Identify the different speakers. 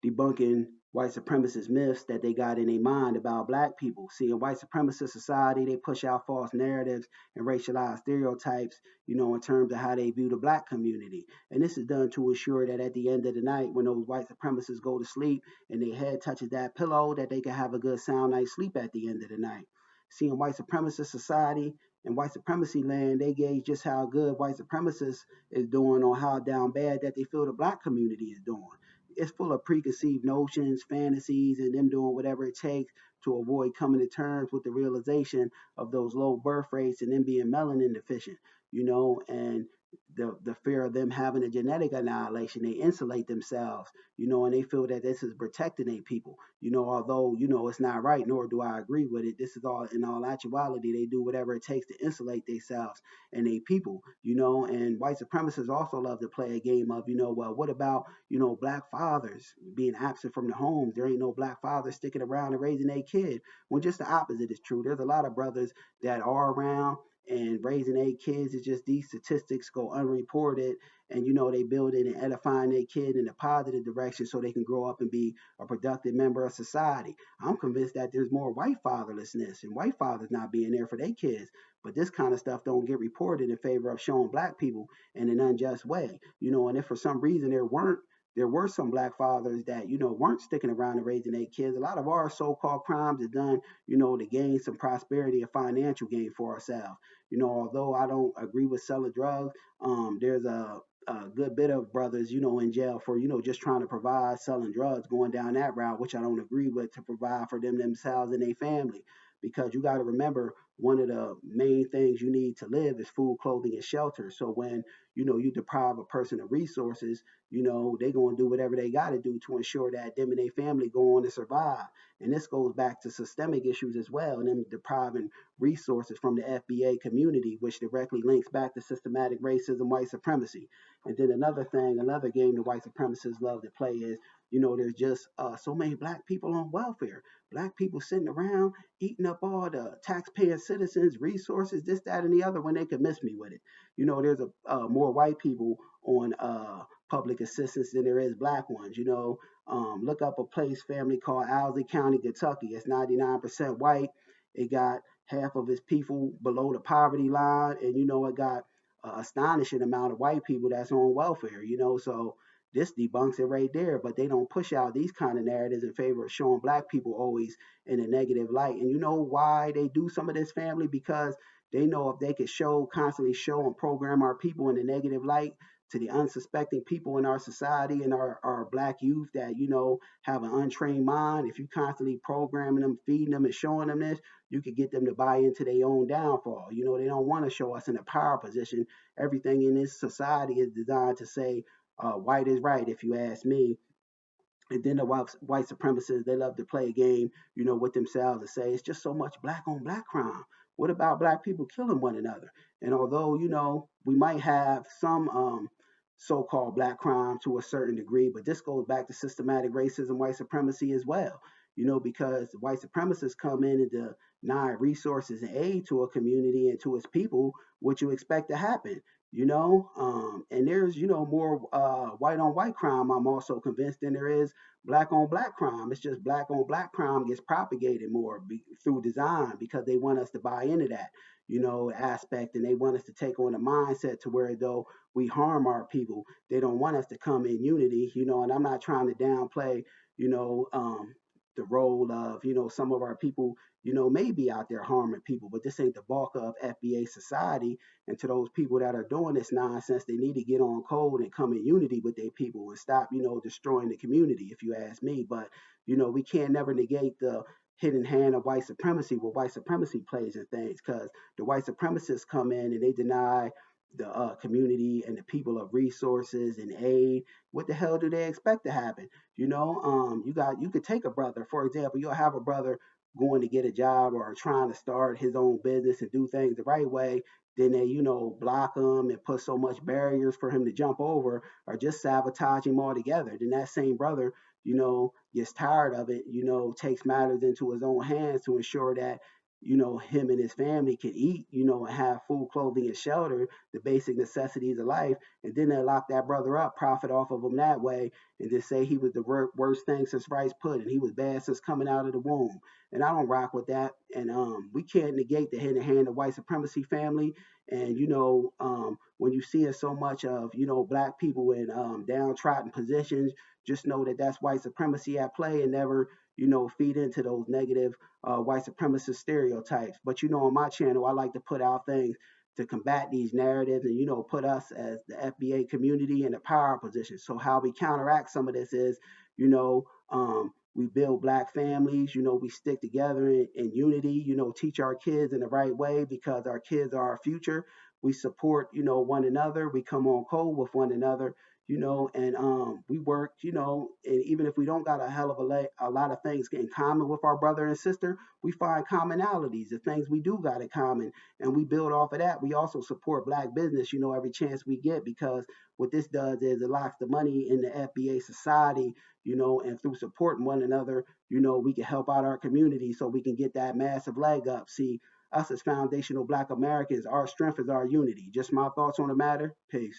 Speaker 1: debunking white supremacist myths that they got in their mind about black people. See, in white supremacist society, they push out false narratives and racialized stereotypes, in terms of how they view the black community. And this is done to ensure that at the end of the night, when those white supremacists go to sleep and their head touches that pillow, that they can have a good sound night's sleep at the end of the night. See, in white supremacist society and white supremacy land, they gauge just how good white supremacists is doing on how down bad that they feel the black community is doing. It's full of preconceived notions, fantasies, and them doing whatever it takes to avoid coming to terms with the realization of those low birth rates and them being melanin deficient, and the fear of them having a genetic annihilation. They insulate themselves, and they feel that this is protecting their people, although, it's not right, nor do I agree with it. This is all, in all actuality, they do whatever it takes to insulate themselves and their people, and white supremacists also love to play a game of, well, what about, black fathers being absent from the homes? There ain't no black fathers sticking around and raising their kid. When just the opposite is true. There's a lot of brothers that are around and raising their kids. It's just these statistics go unreported, and they build it and edifying their kid in a positive direction so they can grow up and be a productive member of society. I'm convinced that there's more white fatherlessness and white fathers not being there for their kids, but this kind of stuff don't get reported in favor of showing black people in an unjust way. And if for some reason there were some black fathers that weren't sticking around and raising their kids, a lot of our so-called crimes are done to gain some prosperity and financial gain for ourselves. Although I don't agree with selling drugs, there's a good bit of brothers, in jail for, just trying to provide, selling drugs, going down that route, which I don't agree with, to provide for them themselves and their family. Because you got to remember, one of the main things you need to live is food, clothing, and shelter. So when, you deprive a person of resources, they're going to do whatever they got to do to ensure that them and their family go on to survive. And this goes back to systemic issues as well, and them depriving resources from the FBA community, which directly links back to systematic racism, white supremacy. And then another thing, another game the white supremacists love to play is, there's just so many black people on welfare. Black people sitting around eating up all the taxpaying citizens' resources, this, that, and the other, when they could miss me with it. There's more white people on public assistance than there is black ones. Look up a place, family called Owsley County, Kentucky. It's 99% white. It got half of its people below the poverty line, and it got astonishing amount of white people that's on welfare. So this debunks it right there. But they don't push out these kind of narratives in favor of showing black people always in a negative light. And you know why they do some of this, family? Because they know if they could constantly show and program our people in a negative light to the unsuspecting people in our society and our black youth that, have an untrained mind, if you constantly programming them, feeding them, and showing them this, you could get them to buy into their own downfall. They don't want to show us in a power position. Everything in this society is designed to say white is right, if you ask me. And then the white supremacists, they love to play a game, with themselves and say it's just so much black on black crime. What about black people killing one another? And although, we might have some so-called black crime to a certain degree, but this goes back to systematic racism, white supremacy as well. Because white supremacists come in and deny resources and aid to a community and to its people, what you expect to happen? And there's more white on white crime, I'm also convinced, than there is black on black crime. It's just black on black crime gets propagated more through design, because they want us to buy into that aspect, and they want us to take on a mindset to where, though we harm our people, they don't want us to come in unity. And I'm not trying to downplay you know the role of some of our people may be out there harming people, but this ain't the bulk of FBA society. And to those people that are doing this nonsense, they need to get on code and come in unity with their people and stop, destroying the community, if you ask me. But, we can't never negate the hidden hand of white supremacy, where white supremacy plays in things, because the white supremacists come in and they deny the community and the people of resources and aid. What the hell do they expect to happen? You could take a brother, for example, you'll have a brother going to get a job or trying to start his own business and do things the right way. Then they, block him and put so much barriers for him to jump over, or just sabotage him altogether. Then that same brother, gets tired of it, takes matters into his own hands to ensure that him and his family could eat, and have food, clothing, and shelter, the basic necessities of life. And then they lock that brother up, profit off of him that way, and just say he was the worst thing since rice pudding. He was bad since coming out of the womb. And I don't rock with that. And we can't negate the hand in hand of white supremacy family. And when you see so much of black people in downtrodden positions, just know that that's white supremacy at play, and never feed into those negative white supremacist stereotypes. But on my channel, I like to put out things to combat these narratives, and put us as the FBA community in a power position. So how we counteract some of this is, we build black families. We stick together in unity. Teach our kids in the right way, because our kids are our future. We support one another. We come on code with one another. And we work, and even if we don't got a hell of a lot of things in common with our brother and sister, we find commonalities, the things we do got in common, and we build off of that. We also support black business, every chance we get, because what this does is it locks the money in the FBA society, and through supporting one another, we can help out our community so we can get that massive leg up. See, us as foundational black Americans, our strength is our unity. Just my thoughts on the matter. Peace.